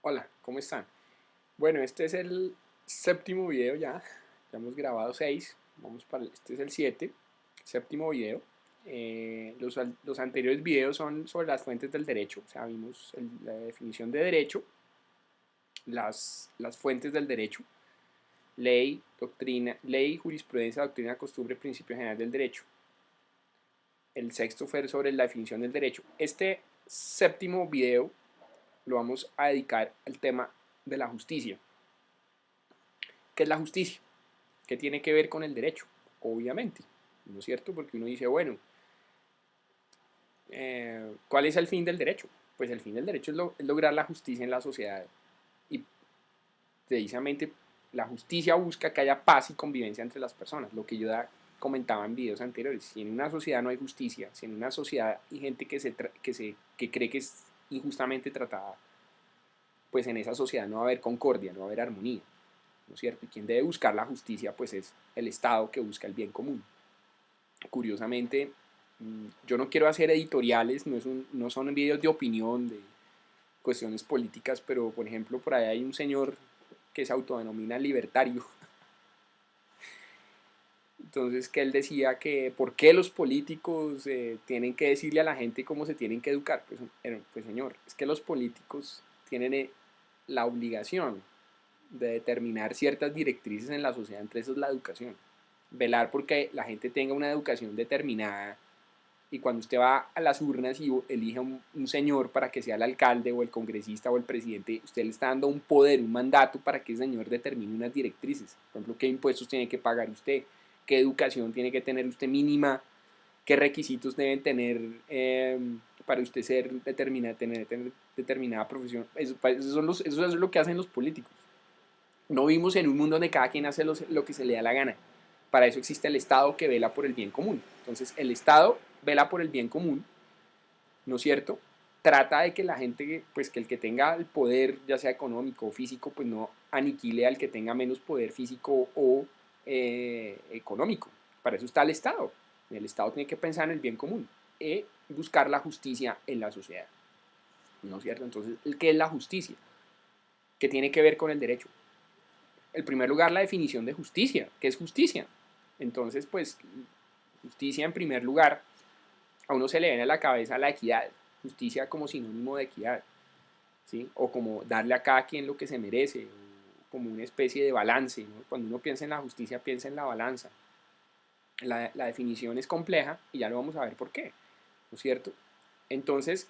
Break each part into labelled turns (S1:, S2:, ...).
S1: Hola, ¿cómo están? Bueno, este es el séptimo video ya hemos grabado 6, este es el 7, séptimo video. Los anteriores videos son sobre las fuentes del derecho, o sea, vimos la definición de derecho, las fuentes del derecho, ley, doctrina, ley, jurisprudencia, doctrina, costumbre, principio general del derecho. El sexto fue sobre la definición del derecho. Este séptimo video lo vamos a dedicar al tema de la justicia. ¿Qué es la justicia? ¿Qué tiene que ver con el derecho? Obviamente, ¿no es cierto? Porque uno dice, bueno, ¿cuál es el fin del derecho? Pues el fin del derecho es lograr la justicia en la sociedad. Y precisamente la justicia busca que haya paz y convivencia entre las personas, lo que yo comentaba en videos anteriores. Si en una sociedad no hay justicia, si en una sociedad hay gente que cree que es injustamente tratada, pues en esa sociedad no va a haber concordia, no va a haber armonía, ¿no es cierto? Y quien debe buscar la justicia, pues es el Estado que busca el bien común. Curiosamente, yo no quiero hacer editoriales, no son videos de opinión, de cuestiones políticas, pero por ejemplo por ahí hay un señor que se autodenomina libertario. Entonces que él decía que por qué los políticos tienen que decirle a la gente cómo se tienen que educar. Pues señor, es que los políticos tienen la obligación de determinar ciertas directrices en la sociedad, entre esas la educación. Velar porque la gente tenga una educación determinada, y cuando usted va a las urnas y elige un señor para que sea el alcalde o el congresista o el presidente, usted le está dando un poder, un mandato para que ese señor determine unas directrices. Por ejemplo, qué impuestos tiene que pagar usted, qué educación tiene que tener usted mínima, qué requisitos deben tener para usted tener determinada profesión. Eso es lo que hacen los políticos. No vivimos en un mundo donde cada quien hace lo que se le da la gana. Para eso existe el Estado que vela por el bien común. Entonces, el Estado vela por el bien común, ¿no es cierto? Trata de que la gente, pues que el que tenga el poder, ya sea económico o físico, pues no aniquile al que tenga menos poder físico o económico. Para eso está el Estado. El Estado tiene que pensar en el bien común y buscar la justicia en la sociedad, ¿no es cierto? Entonces, ¿qué es la justicia? ¿Qué tiene que ver con el derecho? En primer lugar, la definición de justicia. ¿Qué es justicia? Entonces, pues, justicia en primer lugar, a uno se le viene a la cabeza la equidad. Justicia como sinónimo de equidad, ¿sí? O como darle a cada quien lo que se merece, como una especie de balance, ¿no? Cuando uno piensa en la justicia, piensa en la balanza. La definición es compleja y ya lo vamos a ver por qué, ¿no es cierto? Entonces,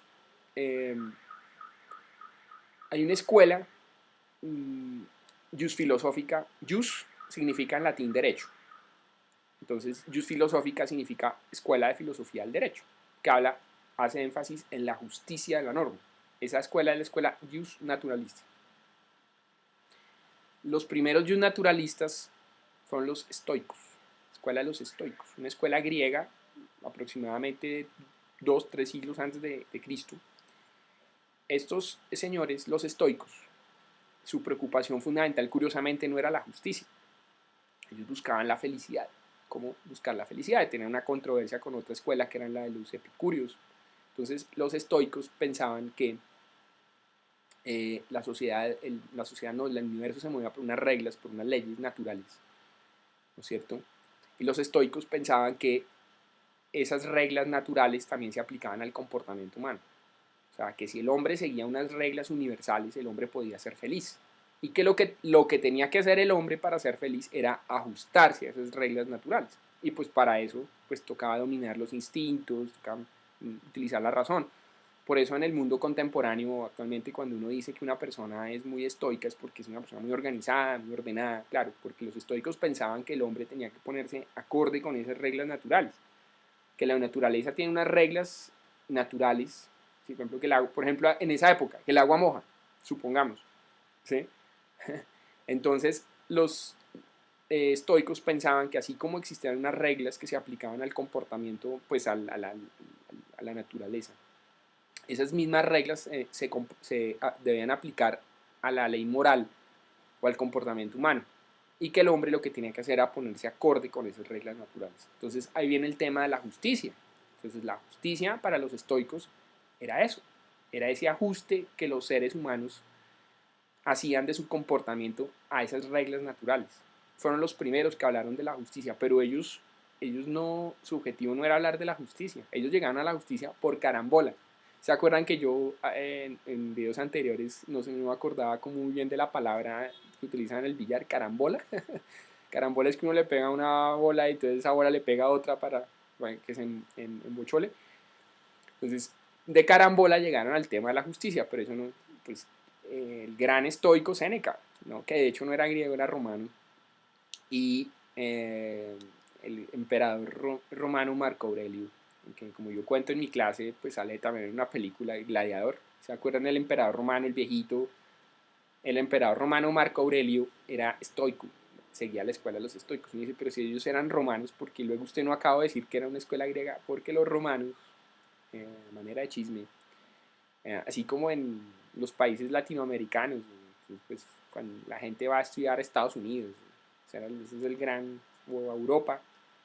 S1: eh, hay una escuela jus filosófica. Jus significa en latín derecho. Entonces, jus filosófica significa escuela de filosofía del derecho, que hace énfasis en la justicia de la norma. Esa escuela es la escuela jus naturalista. Los primeros jus naturalistas fueron los estoicos, escuela de los estoicos, una escuela griega aproximadamente 2 o 3 siglos antes de Cristo. Estos señores, los estoicos, su preocupación fundamental, curiosamente, no era la justicia. Ellos buscaban la felicidad. ¿Cómo buscar la felicidad? De tener una controversia con otra escuela que era la de los epicúreos. Entonces, los estoicos pensaban que la sociedad no, el universo se movía por unas reglas, por unas leyes naturales, ¿no es cierto? Y los estoicos pensaban que esas reglas naturales también se aplicaban al comportamiento humano. O sea, que si el hombre seguía unas reglas universales, el hombre podía ser feliz. Y que lo que tenía que hacer el hombre para ser feliz era ajustarse a esas reglas naturales. Y pues para eso pues tocaba dominar los instintos, tocaba utilizar la razón. Por eso en el mundo contemporáneo actualmente cuando uno dice que una persona es muy estoica es porque es una persona muy organizada, muy ordenada, claro, porque los estoicos pensaban que el hombre tenía que ponerse acorde con esas reglas naturales, que la naturaleza tiene unas reglas naturales, ¿sí? Por ejemplo, por ejemplo, en esa época, que el agua moja, supongamos, ¿sí? Entonces, los estoicos pensaban que así como existían unas reglas que se aplicaban al comportamiento, pues a la naturaleza, esas mismas reglas debían aplicar a la ley moral o al comportamiento humano, y que el hombre lo que tenía que hacer era ponerse acorde con esas reglas naturales. Entonces ahí viene el tema de la justicia. Entonces la justicia para los estoicos era eso, era ese ajuste que los seres humanos hacían de su comportamiento a esas reglas naturales. Fueron los primeros que hablaron de la justicia, pero ellos no, su objetivo no era hablar de la justicia, ellos llegaron a la justicia por carambola. ¿Se acuerdan que yo en videos anteriores no me acordaba como muy bien de la palabra que utilizan en el billar, carambola? Carambola es que uno le pega una bola y entonces esa bola le pega a otra para bueno, que se embochole. Entonces, de carambola llegaron al tema de la justicia, pero eso no, pues el gran estoico Séneca, ¿no? Que de hecho no era griego, era romano, y el emperador romano Marco Aurelio, que como yo cuento en mi clase, pues sale también en una película, Gladiador. ¿Se acuerdan del emperador romano, el viejito? El emperador romano Marco Aurelio era estoico, seguía la escuela de los estoicos. Y me dice, pero si ellos eran romanos, ¿por qué luego usted no acaba de decir que era una escuela griega? Porque los romanos, de manera de chisme, así como en los países latinoamericanos, pues cuando la gente va a estudiar a Estados Unidos, o sea, ese es el gran, o a Europa,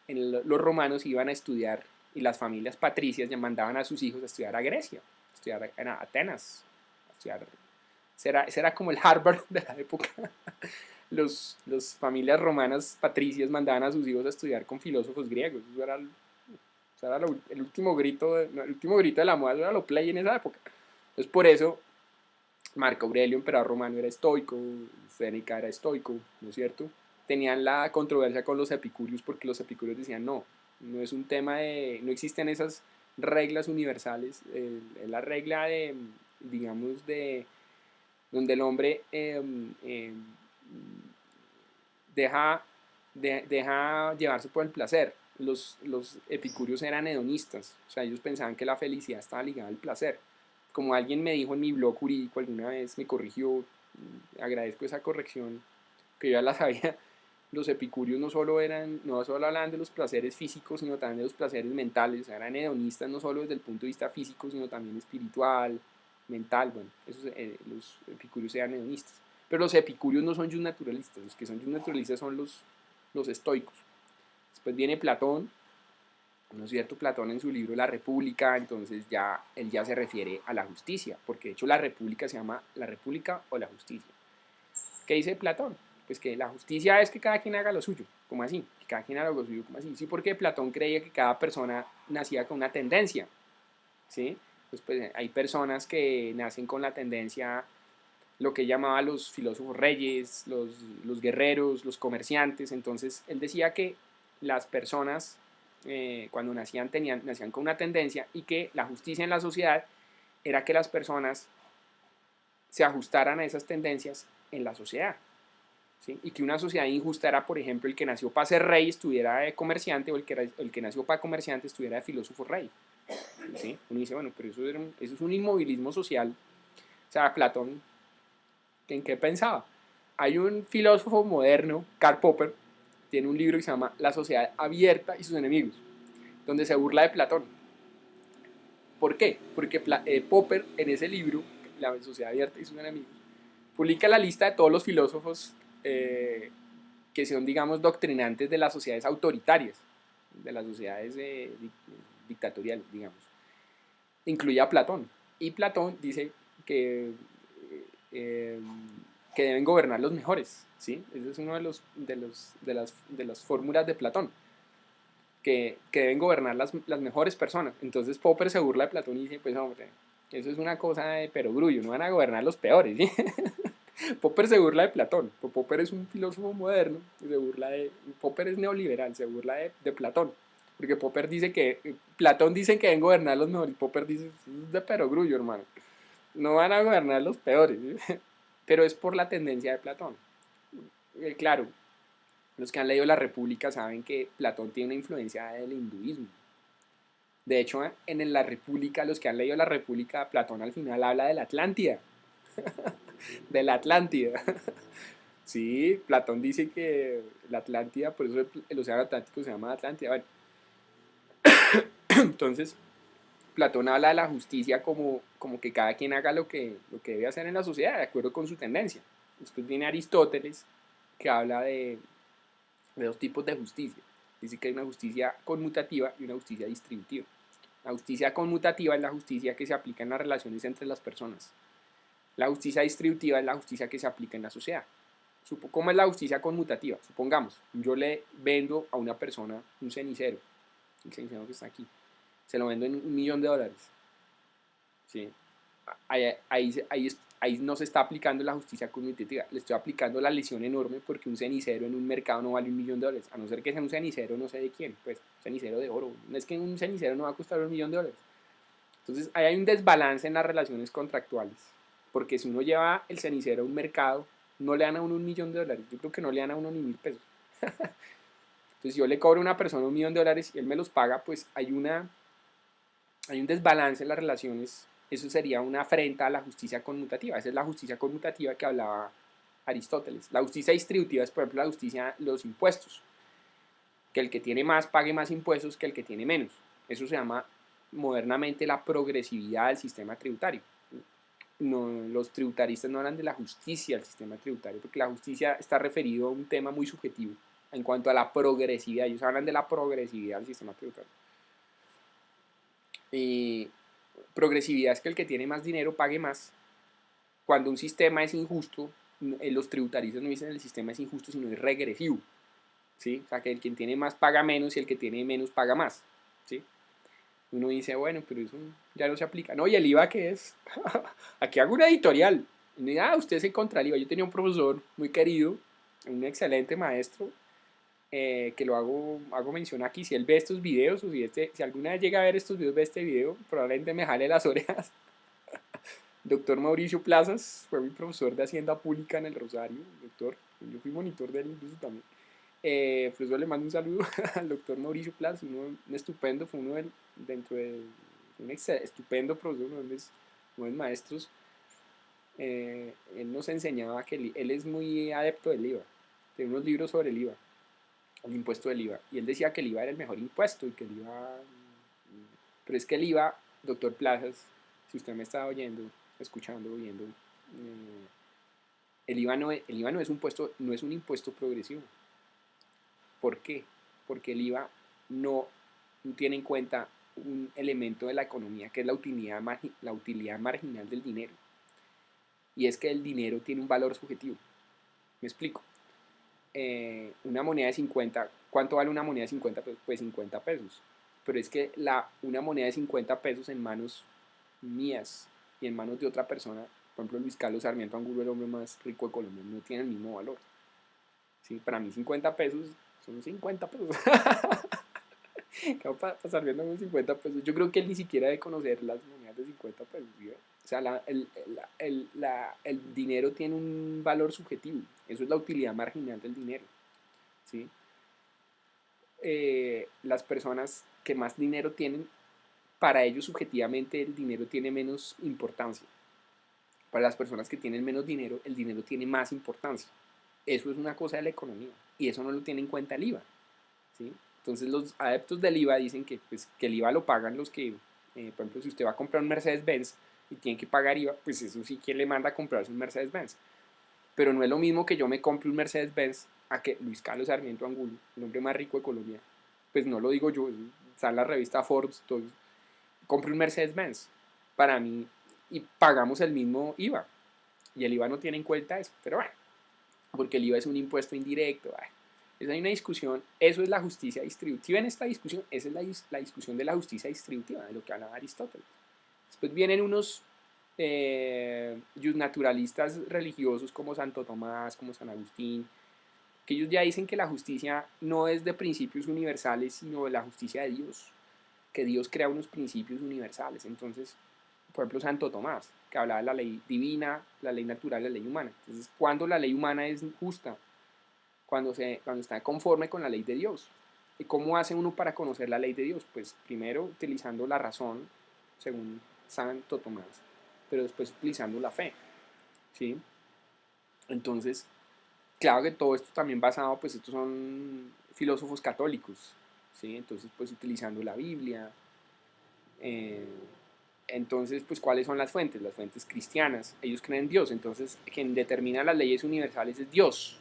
S1: los romanos iban a estudiar y las familias patricias ya mandaban a sus hijos a estudiar a Grecia, a estudiar a Atenas, a estudiar, será como el Harvard de la época. Las familias romanas patricias mandaban a sus hijos a estudiar con filósofos griegos, eso era el último grito, el último grito de la moda, era lo play en esa época. Entonces por eso Marco Aurelio, emperador romano, era estoico, Séneca era estoico, ¿no es cierto? Tenían la controversia con los epicúreos porque los epicúreos decían no, no es un tema de, no existen esas reglas universales, es la regla de, digamos, de donde el hombre deja llevarse por el placer. Los epicúreos eran hedonistas, o sea, ellos pensaban que la felicidad estaba ligada al placer. Como alguien me dijo en mi blog jurídico alguna vez, me corrigió, agradezco esa corrección, que yo ya la sabía, los epicúreos no solo hablaban de los placeres físicos, sino también de los placeres mentales, o sea, eran hedonistas no solo desde el punto de vista físico, sino también espiritual, mental, bueno, los epicúreos eran hedonistas. Pero los epicúreos no son naturalistas, los que son naturalistas son los estoicos. Después viene Platón, ¿no es cierto? Platón en su libro La República, entonces él ya se refiere a la justicia, porque de hecho la República se llama la República o la Justicia. ¿Qué dice Platón? Pues que la justicia es que cada quien haga lo suyo, como así, que cada quien haga lo suyo, como así. Sí, porque Platón creía que cada persona nacía con una tendencia, ¿sí? Pues hay personas que nacen con la tendencia, lo que llamaba los filósofos reyes, los guerreros, los comerciantes. Entonces él decía que las personas cuando nacían con una tendencia y que la justicia en la sociedad era que las personas se ajustaran a esas tendencias en la sociedad. ¿Sí? Y que una sociedad injusta era, por ejemplo, el que nació para ser rey estuviera de comerciante o el que nació para comerciante estuviera de filósofo rey. ¿Sí? Uno dice, bueno, pero eso es un inmovilismo social. O sea, Platón, ¿en qué pensaba? Hay un filósofo moderno, Karl Popper, tiene un libro que se llama La sociedad abierta y sus enemigos, donde se burla de Platón. ¿Por qué? Porque Popper en ese libro, La sociedad abierta y sus enemigos, publica la lista de todos los filósofos que son, digamos, doctrinantes de las sociedades autoritarias, de las sociedades dictatoriales, digamos. Incluye a Platón. Y Platón dice eh, que deben gobernar los mejores, ¿sí? Ese es uno de las fórmulas de Platón, que deben gobernar las mejores personas. Entonces Popper se burla de Platón y dice, pues hombre, eso es una cosa de perogrullo, no van a gobernar los peores, ¿sí? Popper se burla de Platón. Popper es un filósofo moderno, Popper es neoliberal, se burla de Platón. Porque Popper dice que, Platón dice que deben gobernar los mejores, y Popper dice, es de perogrullo, hermano. No van a gobernar los peores, ¿sí? Pero es por la tendencia de Platón. Claro, los que han leído La República saben que Platón tiene una influencia del hinduismo. De hecho, en La República, los que han leído La República, Platón al final habla de la Atlántida. De la Atlántida. Sí, Platón dice que la Atlántida, por eso el océano Atlántico se llama Atlántida. Bueno, entonces, Platón habla de la justicia como que cada quien haga lo que debe hacer en la sociedad, de acuerdo con su tendencia. Después viene Aristóteles, que habla de dos tipos de justicia. Dice que hay una justicia conmutativa y una justicia distributiva. La justicia conmutativa es la justicia que se aplica en las relaciones entre las personas. La justicia distributiva es la justicia que se aplica en la sociedad. ¿Cómo es la justicia conmutativa? Supongamos, yo le vendo a una persona un cenicero, el cenicero que está aquí, se lo vendo en $1.000.000. ¿Sí? Ahí no se está aplicando la justicia conmutativa, le estoy aplicando la lesión enorme porque un cenicero en un mercado no vale $1.000.000, a no ser que sea un cenicero no sé de quién, pues un cenicero de oro, no es que un cenicero no va a costar $1.000.000. Entonces ahí hay un desbalance en las relaciones contractuales, porque si uno lleva el cenicero a un mercado, no le dan a uno $1.000.000, yo creo que no le dan a uno ni 1.000 pesos. Entonces si yo le cobro a una persona $1.000.000 y él me los paga, pues hay un desbalance en las relaciones. Eso sería una afrenta a la justicia conmutativa. Esa es la justicia conmutativa que hablaba Aristóteles. La justicia distributiva es, por ejemplo, la justicia de los impuestos. Que el que tiene más pague más impuestos que el que tiene menos. Eso se llama modernamente la progresividad del sistema tributario. No, los tributaristas no hablan de la justicia del sistema tributario, porque la justicia está referido a un tema muy subjetivo en cuanto a la progresividad. Ellos hablan de la progresividad del sistema tributario. Progresividad es que el que tiene más dinero pague más. Cuando un sistema es injusto, los tributaristas no dicen el sistema es injusto, sino es regresivo. ¿Sí? O sea, que el quien tiene más paga menos y el que tiene menos paga más. ¿Sí? Uno dice, bueno, pero eso ya no se aplica. No, ¿y el IVA qué es? Aquí hago una editorial. Y me dice, usted es en contra del IVA. Yo tenía un profesor muy querido, un excelente maestro, que lo hago mención aquí. Si él ve estos videos, o si alguna vez llega a ver estos videos, ve este video, probablemente me jale las orejas. Doctor Mauricio Plazas fue mi profesor de Hacienda Pública en el Rosario. Doctor, yo fui monitor de él incluso también. Por eso le mando un saludo al doctor Mauricio Plazas, un estupendo, fue uno dentro de un estupendo profesor, uno de mis maestros. Él nos enseñaba que él es muy adepto del IVA, tiene unos libros sobre el IVA, el impuesto del IVA, y él decía que el IVA era el mejor impuesto y que el IVA, pero es que el IVA, doctor Plazas, si usted me está oyendo, escuchando, viendo, el IVA no es no es un impuesto progresivo. ¿Por qué? Porque el IVA no tiene en cuenta un elemento de la economía que es la utilidad marginal del dinero. Y es que el dinero tiene un valor subjetivo. Me explico. Una moneda de 50, ¿cuánto vale una moneda de 50 pesos? Pues 50 pesos. Pero es que una moneda de 50 pesos en manos mías y en manos de otra persona, por ejemplo Luis Carlos Sarmiento Angulo, el hombre más rico de Colombia, no tiene el mismo valor. ¿Sí? Para mí 50 pesos son 50 pesos. ¿Qué va a pasar viendo con 50 pesos? Yo creo que él ni siquiera debe conocer las monedas de 50 pesos. ¿Sí? O sea, el dinero tiene un valor subjetivo. Eso es la utilidad marginal del dinero. ¿Sí? Las personas que más dinero tienen, para ellos subjetivamente el dinero tiene menos importancia. Para las personas que tienen menos dinero, el dinero tiene más importancia. Eso es una cosa de la economía y eso no lo tiene en cuenta el IVA. ¿Sí? Entonces los adeptos del IVA dicen que, pues, que el IVA lo pagan los que, por ejemplo, si usted va a comprar un Mercedes-Benz y tiene que pagar IVA, pues eso sí, ¿quién le manda a comprarse un Mercedes-Benz? Pero no es lo mismo que yo me compre un Mercedes-Benz a que Luis Carlos Sarmiento Angulo, el hombre más rico de Colombia, pues no lo digo yo, está en la revista Forbes, todo, compre un Mercedes-Benz para mí y pagamos el mismo IVA. Y el IVA no tiene en cuenta eso, pero bueno, porque el IVA es un impuesto indirecto. Hay una discusión, eso es la justicia distributiva en esta discusión, esa es la discusión de la justicia distributiva, de lo que hablaba Aristóteles. Después vienen unos naturalistas religiosos como Santo Tomás, como San Agustín, que ellos ya dicen que la justicia no es de principios universales, sino de la justicia de Dios, que Dios crea unos principios universales. Entonces, por ejemplo, Santo Tomás, que hablaba de la ley divina, la ley natural, la ley humana. Entonces, ¿cuándo la ley humana es justa? Cuando está conforme con la ley de Dios. ¿Y cómo hace uno para conocer la ley de Dios? Pues primero utilizando la razón, según Santo Tomás, pero después utilizando la fe. ¿Sí? Entonces, claro que todo esto también basado, pues estos son filósofos católicos. ¿Sí? Entonces, pues utilizando la Biblia. Entonces, pues, ¿cuáles son las fuentes? Las fuentes cristianas. Ellos creen en Dios. Entonces, quien determina las leyes universales es Dios.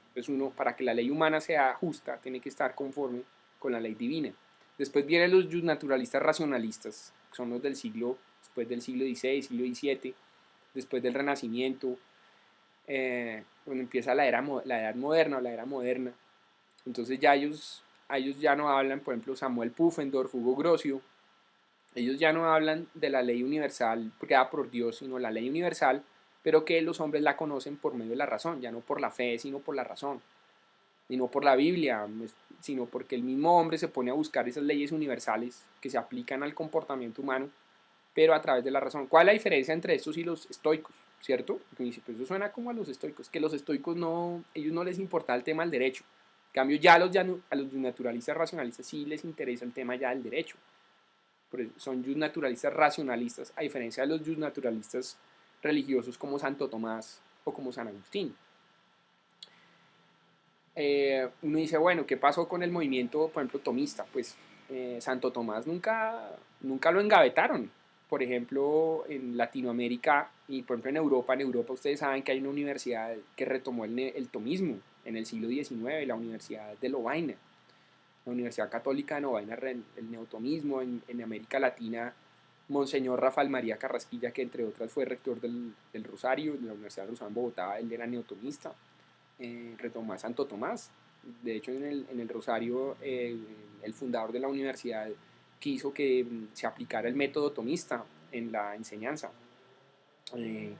S1: Entonces uno, para que la ley humana sea justa, tiene que estar conforme con la ley divina. Después vienen los naturalistas racionalistas, que son los después del siglo XVI, siglo XVII, después del Renacimiento, cuando empieza la edad moderna o la era moderna. Entonces ya ellos ya no hablan, por ejemplo, Samuel Pufendorf, Hugo Grocio, ellos ya no hablan de la ley universal creada por Dios, sino la ley universal, pero que los hombres la conocen por medio de la razón, ya no por la fe, sino por la razón, y no por la Biblia, sino porque el mismo hombre se pone a buscar esas leyes universales que se aplican al comportamiento humano, pero a través de la razón. ¿Cuál es la diferencia entre estos y los estoicos? ¿Cierto? Porque dice, pues eso suena como a los estoicos, que los estoicos no, ellos no les importa el tema del derecho. En cambio, ya a los naturalistas racionalistas sí les interesa el tema ya del derecho. Son naturalistas racionalistas, a diferencia de los naturalistas religiosos como Santo Tomás o como San Agustín. Uno dice, bueno, ¿qué pasó con el movimiento, por ejemplo, tomista? Pues Santo Tomás nunca lo engavetaron. Por ejemplo, en Latinoamérica y por ejemplo en Europa ustedes saben que hay una universidad que retomó el tomismo en el siglo XIX, la Universidad de Lovaina, la Universidad Católica de Lovaina, el neotomismo en América Latina. Monseñor Rafael María Carrasquilla, que entre otras fue rector del Rosario, de la Universidad de Rosario en Bogotá, él era neotomista. Retomó a Santo Tomás. De hecho, en el Rosario, el fundador de la universidad quiso que se aplicara el método tomista en la enseñanza. Me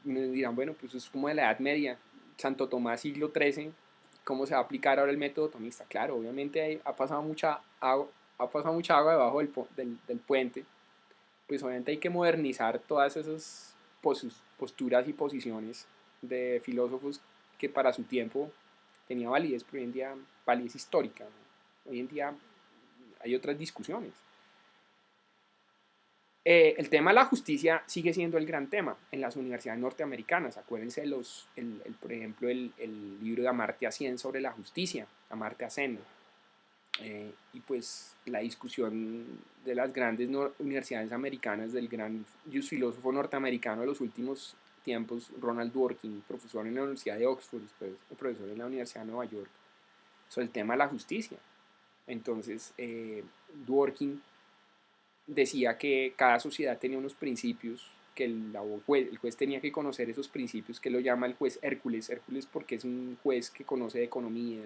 S1: dirán, bueno, pues es como de la Edad Media, Santo Tomás, siglo XIII, ¿cómo se va a aplicar ahora el método tomista? Claro, obviamente ha pasado mucha agua debajo del puente, pues obviamente hay que modernizar todas esas posturas y posiciones de filósofos que para su tiempo tenía validez, pero hoy en día validez histórica, ¿no? Hoy en día hay otras discusiones. El tema de la justicia sigue siendo el gran tema en las universidades norteamericanas. Acuérdense, por ejemplo, el libro de Amartya Sen sobre la justicia, Amartya Sen. Y pues la discusión de las grandes universidades americanas, del gran filósofo norteamericano de los últimos tiempos, Ronald Dworkin, profesor en la Universidad de Oxford, después profesor en la Universidad de Nueva York, sobre el tema de la justicia. Entonces, Dworkin decía que cada sociedad tenía unos principios, que el juez tenía que conocer esos principios, que lo llama el juez Hércules porque es un juez que conoce de economía.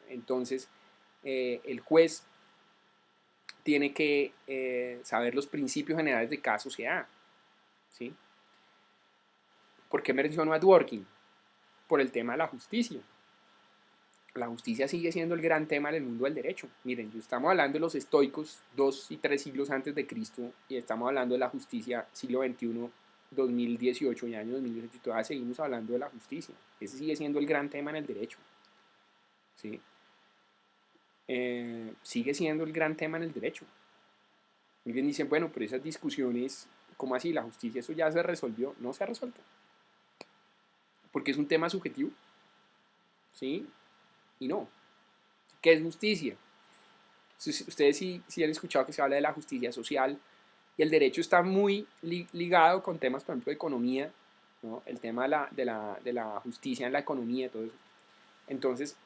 S1: Entonces, el juez tiene que saber los principios generales de cada sociedad, ¿sí? ¿Por qué menciono a Dworkin? Por el tema de la justicia. La justicia sigue siendo el gran tema del mundo del derecho. Miren, estamos hablando de los estoicos 2 y 3 siglos antes de Cristo y estamos hablando de la justicia siglo XXI, 2018 y año 2018 y todavía seguimos hablando de la justicia. Ese sigue siendo el gran tema en el derecho, ¿sí? Sigue siendo el gran tema en el derecho. Alguien dice, bueno, pero esas discusiones, ¿cómo así? La justicia, eso ya se resolvió. No se ha resuelto. Porque es un tema subjetivo. ¿Sí? Y no. ¿Qué es justicia? Ustedes sí han escuchado que se habla de la justicia social y el derecho está muy ligado con temas, por ejemplo, de economía, ¿no? El tema de la justicia en la economía, todo eso. Entonces,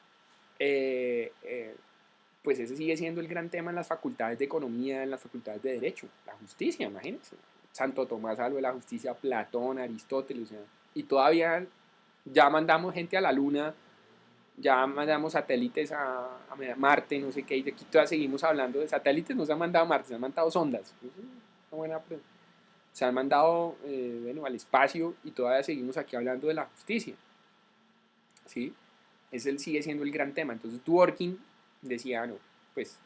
S1: pues ese sigue siendo el gran tema en las facultades de economía, en las facultades de derecho, la justicia, imagínense. Santo Tomás habló de la justicia, Platón, Aristóteles, o sea, y todavía ya mandamos gente a la luna, ya mandamos satélites a Marte, no sé qué, y de aquí todavía seguimos hablando de satélites, no se han mandado a Marte, se han mandado sondas. Una buena pregunta. Se han mandado bueno, al espacio y todavía seguimos aquí hablando de la justicia. ¿Sí? Ese sigue siendo el gran tema. Entonces Dworkin decía, no, pues,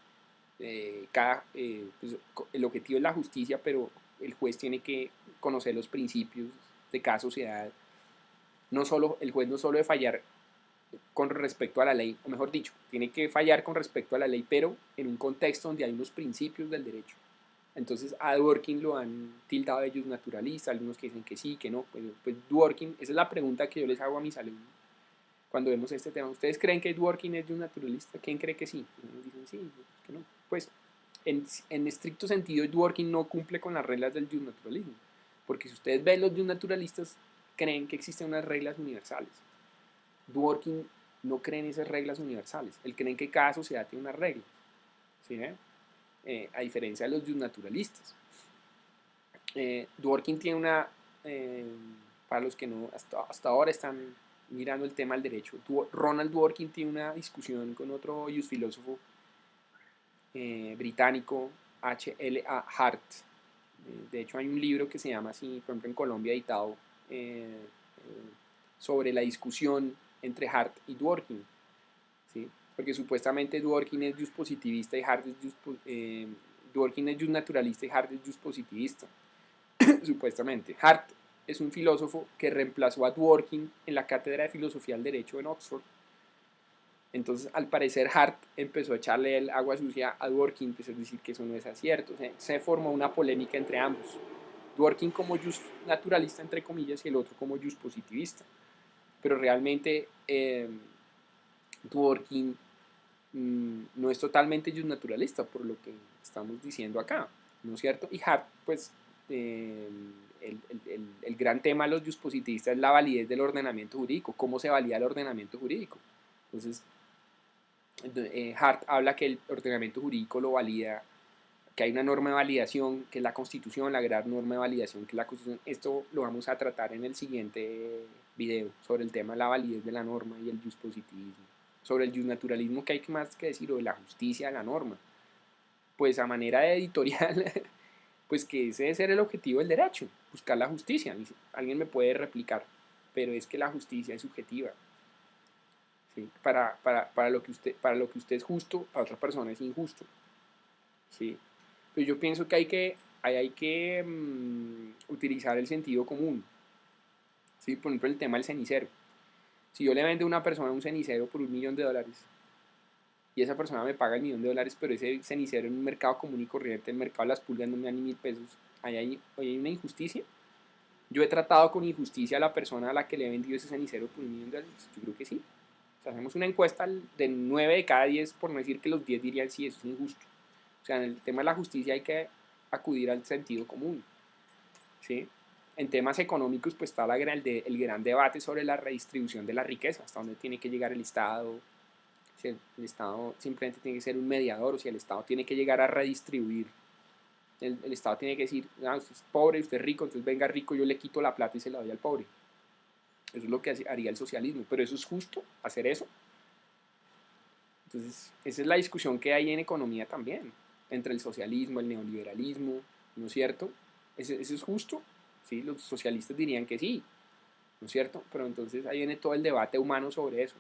S1: pues el objetivo es la justicia, pero el juez tiene que conocer los principios de cada sociedad. El juez no solo debe fallar con respecto a la ley, o mejor dicho, tiene que fallar con respecto a la ley, pero en un contexto donde hay unos principios del derecho. Entonces a Dworkin lo han tildado de ellos naturalista, algunos que dicen que sí, que no. Pues Dworkin, esa es la pregunta que yo les hago a mis alumnos cuando vemos este tema. ¿Ustedes creen que Dworkin es de un naturalista? ¿Quién cree que sí? Unos dicen sí, otros que no. Pues en estricto sentido Dworkin no cumple con las reglas del naturalismo, porque si ustedes ven los naturalistas creen que existen unas reglas universales. Dworkin no cree en esas reglas universales, él cree que cada sociedad tiene unas reglas, ¿sí? A diferencia de los naturalistas. Dworkin tiene eh, para los que no hasta ahora están mirando el tema del derecho, Ronald Dworkin tiene una discusión con otro filósofo británico, H.L.A. Hart. De hecho, hay un libro que se llama así, por ejemplo, en Colombia editado, sobre la discusión entre Hart y Dworkin, ¿sí? Porque supuestamente Dworkin es positivista y Hart es Dworkin es naturalista y Hart es positivista. Supuestamente. Hart es un filósofo que reemplazó a Dworkin en la cátedra de filosofía del derecho en Oxford. Entonces, al parecer, Hart empezó a echarle el agua sucia a Dworkin, empezó a decir que eso no es cierto. Se formó una polémica entre ambos. Dworkin como naturalista, entre comillas, y el otro como positivista. Pero realmente Dworkin no es totalmente naturalista, por lo que estamos diciendo acá, ¿no es cierto? Y Hart, pues, el gran tema de los positivistas es la validez del ordenamiento jurídico, cómo se valida el ordenamiento jurídico. Entonces, Hart habla que el ordenamiento jurídico lo valida, que hay una norma de validación, que es la Constitución, la gran norma de validación, que es la Constitución. Esto lo vamos a tratar en el siguiente video, sobre el tema de la validez de la norma y el positivismo. Sobre el justnaturalismo, que hay más que decir, o de la justicia de la norma. Pues a manera de editorial, pues que ese debe ser el objetivo del derecho, buscar la justicia. Alguien me puede replicar, pero es que la justicia es subjetiva. ¿Sí? Para lo que usted es justo, a otra persona es injusto. ¿Sí? Pero yo pienso que hay que utilizar el sentido común. ¿Sí? Por ejemplo, el tema del cenicero. Si yo le vendo a una persona un cenicero por $1.000.000 y esa persona me paga $1.000.000, pero ese cenicero en un mercado común y corriente, el mercado de las pulgas no me da ni 1.000 pesos, hay una injusticia. Yo he tratado con injusticia a la persona a la que le he vendido ese cenicero por $1.000.000. Yo creo que sí. O sea, hacemos una encuesta de 9 de cada 10, por no decir que los 10 dirían sí, eso es injusto. O sea, en el tema de la justicia hay que acudir al sentido común. ¿Sí? En temas económicos, pues está el gran debate sobre la redistribución de la riqueza, hasta dónde tiene que llegar el Estado, si el Estado simplemente tiene que ser un mediador, o si el Estado tiene que llegar a redistribuir. El Estado tiene que decir, ah, usted es pobre, usted es rico, entonces venga rico, yo le quito la plata y se la doy al pobre. Eso es lo que haría el socialismo, pero ¿eso es justo, hacer eso? Entonces, esa es la discusión que hay en economía también, entre el socialismo, el neoliberalismo, ¿no es cierto? ¿Eso es justo? ¿Sí? Los socialistas dirían que sí, ¿no es cierto? Pero entonces ahí viene todo el debate humano sobre eso.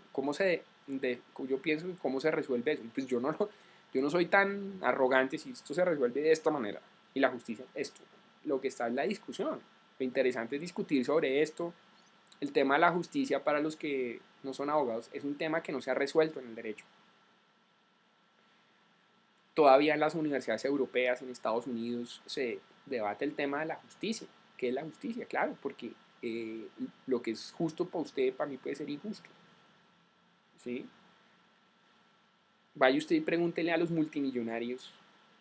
S1: Yo pienso cómo se resuelve eso. Pues yo no soy tan arrogante si esto se resuelve de esta manera y la justicia, esto. Lo que está en la discusión. Lo interesante es discutir sobre esto. El tema de la justicia para los que no son abogados es un tema que no se ha resuelto en el derecho. Todavía en las universidades europeas, en Estados Unidos, se debate el tema de la justicia. ¿Qué es la justicia? Claro, porque lo que es justo para usted, para mí puede ser injusto. ¿Sí? Vaya usted y pregúntele a los multimillonarios,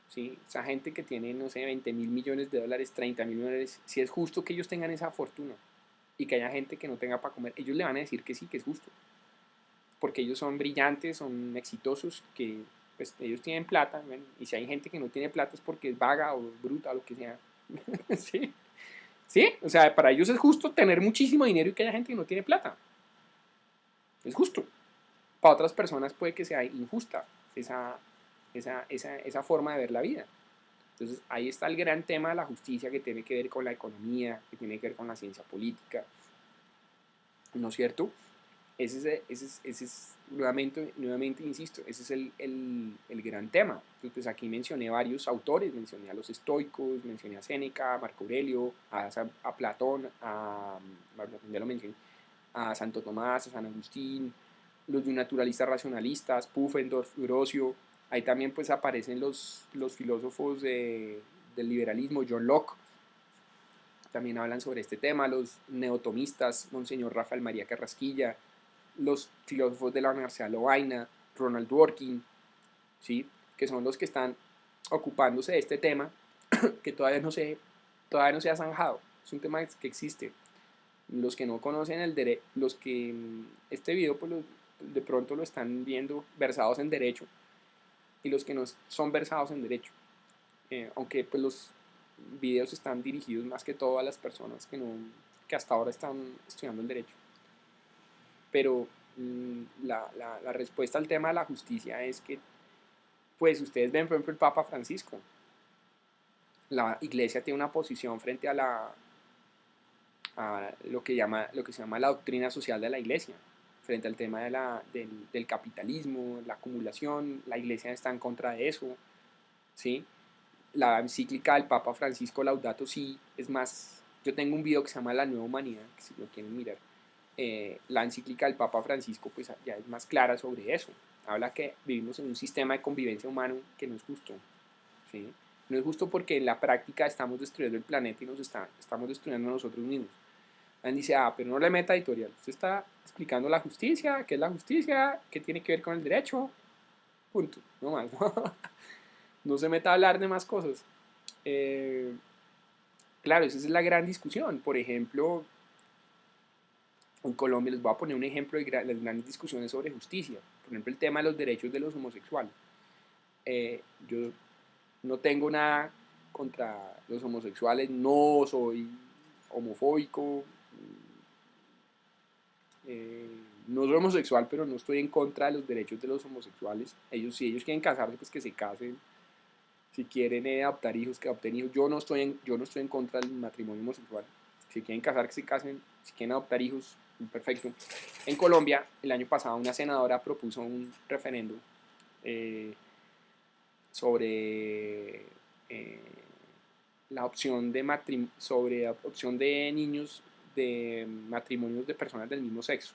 S1: ¿sí? Esa gente que tiene, no sé, $20.000.000, $30.000.000, si es justo que ellos tengan esa fortuna y que haya gente que no tenga para comer. Ellos le van a decir que sí, que es justo. Porque ellos son brillantes, son exitosos, que pues ellos tienen plata, bueno, y si hay gente que no tiene plata es porque es vaga o bruta o lo que sea. ¿Sí? ¿Sí? O sea, para ellos es justo tener muchísimo dinero y que haya gente que no tiene plata. Es justo. Para otras personas puede que sea injusta esa forma de ver la vida. Entonces ahí está el gran tema de la justicia, que tiene que ver con la economía, que tiene que ver con la ciencia política, ¿no es cierto? Ese es nuevamente, insisto, ese es el gran tema. Entonces, pues aquí mencioné varios autores, mencioné a los estoicos, mencioné a Séneca, a Marco Aurelio, a Platón, ya lo mencioné, a Santo Tomás, a San Agustín, los naturalistas racionalistas, Pufendorf, Eurosio. Ahí también pues aparecen los filósofos del liberalismo, John Locke, también hablan sobre este tema, los neotomistas, Monseñor Rafael María Carrasquilla, los filósofos de la Universidad de Lovaina, Ronald Dworkin, ¿sí? Que son los que están ocupándose de este tema, que todavía no se ha zanjado. Es un tema que existe. Los que no conocen el derecho, los que este video pues de pronto lo están viendo versados en derecho, y los que no son versados en derecho. Aunque pues videos están dirigidos más que todo a las personas que hasta ahora están estudiando el derecho. Pero la respuesta al tema de la justicia es que, pues ustedes ven, por ejemplo, el Papa Francisco. La iglesia tiene una posición frente a lo que se llama la doctrina social de la iglesia, frente al tema del capitalismo, la acumulación. La iglesia está en contra de eso, ¿sí? La encíclica del Papa Francisco Laudato Si, es más, yo tengo un video que se llama La Nueva Humanidad, que si lo quieren mirar, la encíclica del Papa Francisco pues ya es más clara sobre eso. Habla que vivimos en un sistema de convivencia humano que no es justo, ¿sí? No es justo porque en la práctica estamos destruyendo el planeta y estamos destruyendo a nosotros mismos. Alguien dice, pero no le meta editorial. Usted está explicando la justicia, qué es la justicia, qué tiene que ver con el derecho. Punto. No más. No se meta a hablar de más cosas. Claro, esa es la gran discusión. Por ejemplo, en Colombia les voy a poner un ejemplo de las grandes discusiones sobre justicia. Por ejemplo, el tema de los derechos de los homosexuales. Yo no tengo nada contra los homosexuales, no soy homofóbico, no soy homosexual, pero no estoy en contra de los derechos de los homosexuales. Si ellos quieren casarse, pues que se casen. Si quieren adoptar hijos, que adopten hijos. Yo no estoy en contra del matrimonio homosexual. Si quieren casar, que se casen. Si quieren adoptar hijos, perfecto. En Colombia, el año pasado, una senadora propuso un referendo sobre la opción de niños de matrimonios de personas del mismo sexo,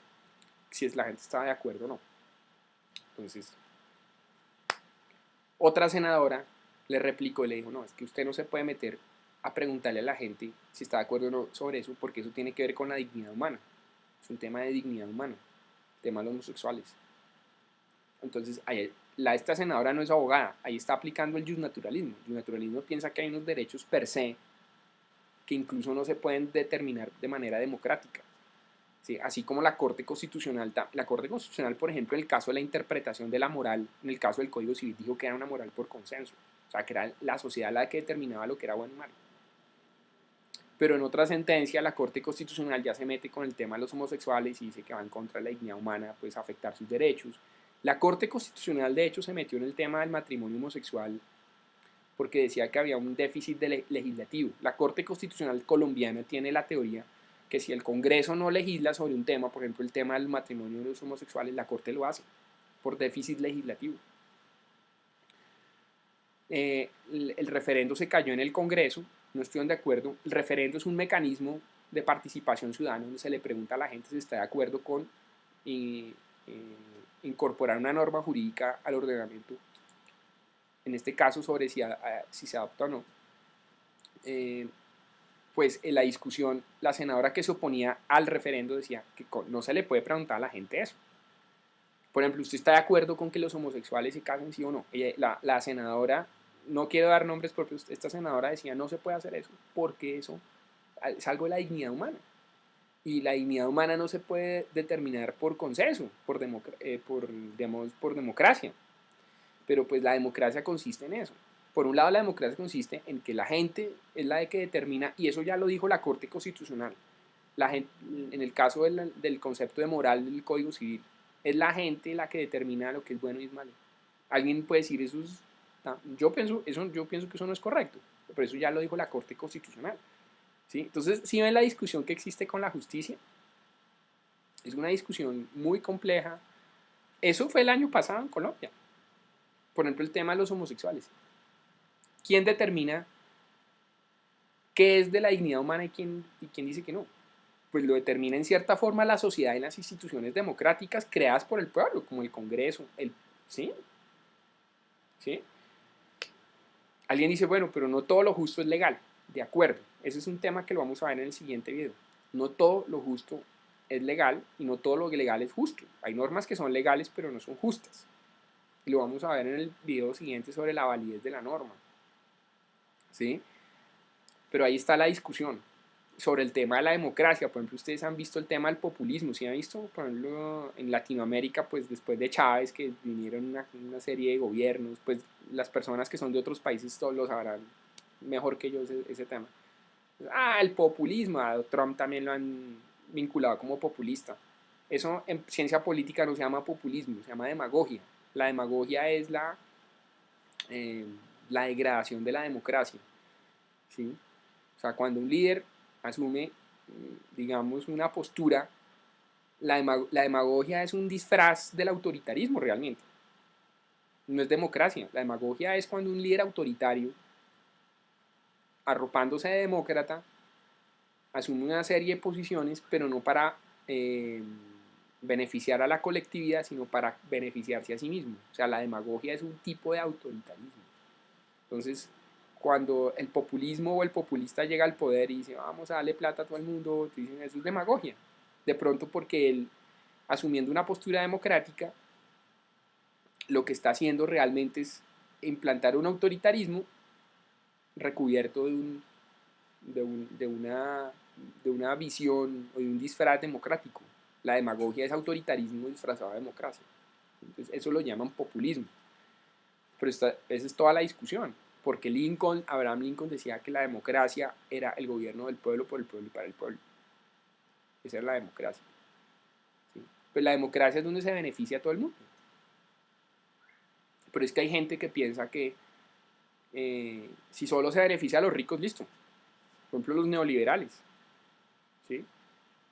S1: si la gente estaba de acuerdo o no. Entonces, otra senadora le replicó y le dijo, no, es que usted no se puede meter a preguntarle a la gente si está de acuerdo o no sobre eso, porque eso tiene que ver con la dignidad humana. Es un tema de dignidad humana, el tema de los homosexuales. Entonces, esta senadora no es abogada, ahí está aplicando el justnaturalismo. El justnaturalismo piensa que hay unos derechos per se que incluso no se pueden determinar de manera democrática. ¿Sí? Así como la Corte Constitucional, por ejemplo, en el caso de la interpretación de la moral, en el caso del Código Civil, dijo que era una moral por consenso. O sea, que era la sociedad la que determinaba lo que era bueno y malo. Pero en otra sentencia, la Corte Constitucional ya se mete con el tema de los homosexuales y dice que va en contra de la dignidad humana, pues afectar sus derechos. La Corte Constitucional, de hecho, se metió en el tema del matrimonio homosexual porque decía que había un déficit legislativo. La Corte Constitucional colombiana tiene la teoría que si el Congreso no legisla sobre un tema, por ejemplo el tema del matrimonio de los homosexuales, la Corte lo hace por déficit legislativo. El referendo se cayó en el Congreso, no estuvieron de acuerdo. El referendo es un mecanismo de participación ciudadana donde se le pregunta a la gente si está de acuerdo con incorporar una norma jurídica al ordenamiento, en este caso sobre si se adopta o no. Pues en la discusión, la senadora que se oponía al referendo decía que no se le puede preguntar a la gente eso. Por ejemplo, ¿usted está de acuerdo con que los homosexuales se casen, sí o no? La senadora, no quiero dar nombres propios, esta senadora decía no se puede hacer eso porque eso es algo de la dignidad humana. Y la dignidad humana no se puede determinar por consenso, por democracia. Pero pues la democracia consiste en eso. Por un lado, la democracia consiste en que la gente es la que determina, y eso ya lo dijo la Corte Constitucional, la gente, en el caso del concepto de moral del Código Civil, es la gente la que determina lo que es bueno y es malo. Alguien puede decir eso yo pienso que eso no es correcto, pero eso ya lo dijo la Corte Constitucional. ¿Sí? Entonces, si ven la discusión que existe con la justicia, es una discusión muy compleja. Eso fue el año pasado en Colombia. Por ejemplo, el tema de los homosexuales. ¿Quién determina qué es de la dignidad humana y quién dice que no? Pues lo determina en cierta forma la sociedad y las instituciones democráticas creadas por el pueblo, como el Congreso. ¿Sí? ¿Sí? Alguien dice, bueno, pero no todo lo justo es legal. De acuerdo, ese es un tema que lo vamos a ver en el siguiente video. No todo lo justo es legal y no todo lo legal es justo. Hay normas que son legales pero no son justas. Y lo vamos a ver en el video siguiente sobre la validez de la norma. ¿Sí? Pero ahí está la discusión sobre el tema de la democracia. Por ejemplo, ustedes han visto el tema del populismo. ¿Sí han visto? Por ejemplo, en Latinoamérica, pues después de Chávez, que vinieron una serie de gobiernos, pues las personas que son de otros países todos lo sabrán. mejor que yo ese tema. El populismo, a Trump también lo han vinculado como populista. Eso en ciencia política no se llama populismo, se llama demagogia. La demagogia es eh, la degradación de la democracia, ¿sí? O sea, cuando un líder asume, digamos, una postura, la demagogia es un disfraz del autoritarismo realmente. No es democracia. La demagogia es cuando un líder autoritario, arropándose de demócrata, asume una serie de posiciones, pero no para beneficiar a la colectividad, sino para beneficiarse a sí mismo. O sea, la demagogia es un tipo de autoritarismo. Entonces, cuando el populismo o el populista llega al poder y dice, vamos a darle plata a todo el mundo, dicen, eso es demagogia. De pronto porque él, asumiendo una postura democrática, lo que está haciendo realmente es implantar un autoritarismo recubierto de una visión o de un disfraz democrático. La demagogia es autoritarismo disfrazado de democracia. Entonces, eso lo llaman populismo. Pero esa es toda la discusión. Porque Abraham Lincoln decía que la democracia era el gobierno del pueblo, por el pueblo y para el pueblo. Esa es la democracia. ¿Sí? Pues la democracia es donde se beneficia a todo el mundo. Pero es que hay gente que piensa que si solo se beneficia a los ricos, listo. Por ejemplo, los neoliberales. ¿Sí?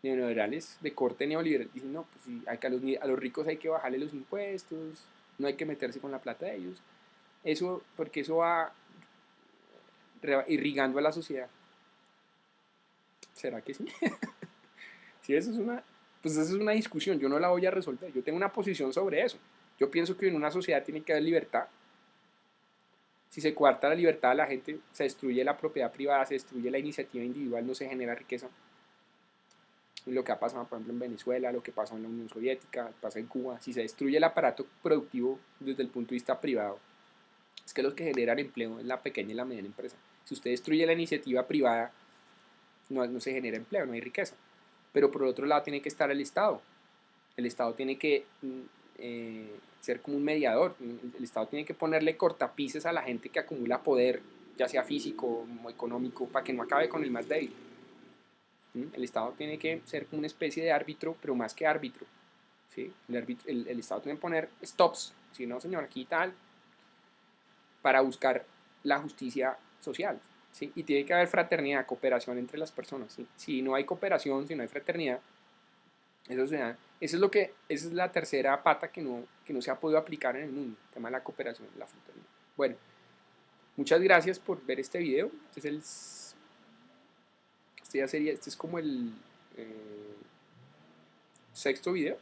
S1: Neoliberales de corte neoliberal dicen, no, pues sí, a los ricos hay que bajarle los impuestos, no hay que meterse con la plata de ellos. Eso, porque eso va irrigando a la sociedad. ¿Será que sí? Sí, pues eso es una discusión, yo no la voy a resolver, yo tengo una posición sobre eso. Yo pienso que en una sociedad tiene que haber libertad. Si se coarta la libertad de la gente, se destruye la propiedad privada, se destruye la iniciativa individual, no se genera riqueza. Lo que ha pasado, por ejemplo, en Venezuela, lo que pasó en la Unión Soviética, pasa en Cuba. Si se destruye el aparato productivo desde el punto de vista privado, es que los que generan empleo es la pequeña y la mediana empresa. Si usted destruye la iniciativa privada, no se genera empleo, no hay riqueza. Pero por otro lado tiene que estar el Estado. El Estado tiene que ser como un mediador. El Estado tiene que ponerle cortapices a la gente que acumula poder, ya sea físico o económico, para que no acabe con el más débil. El Estado tiene que ser como una especie de árbitro, pero más que árbitro. ¿Sí? El Estado tiene que poner stops. Si no, señor, aquí tal, para buscar la justicia social. ¿Sí? Y tiene que haber fraternidad, cooperación entre las personas. ¿Sí? Si no hay cooperación, si no hay fraternidad, esa es la tercera pata que no se ha podido aplicar en el mundo, el tema de la cooperación, la fraternidad. Bueno, muchas gracias por ver este video. Este es como el sexto video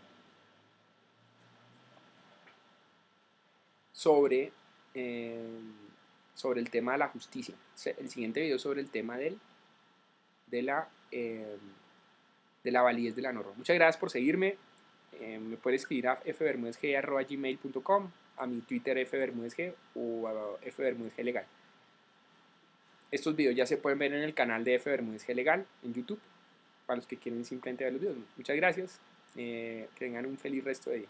S1: sobre, sobre el tema de la justicia. El siguiente video sobre el tema de la validez de la norma. Muchas gracias por seguirme. Me puedes escribir a fbermudezg@gmail.com, a mi Twitter fbermudezg o a fbermudezg legal. Estos videos ya se pueden ver en el canal de fbermudezg legal en YouTube, para los que quieren simplemente ver los videos. Muchas gracias. Que tengan un feliz resto de día.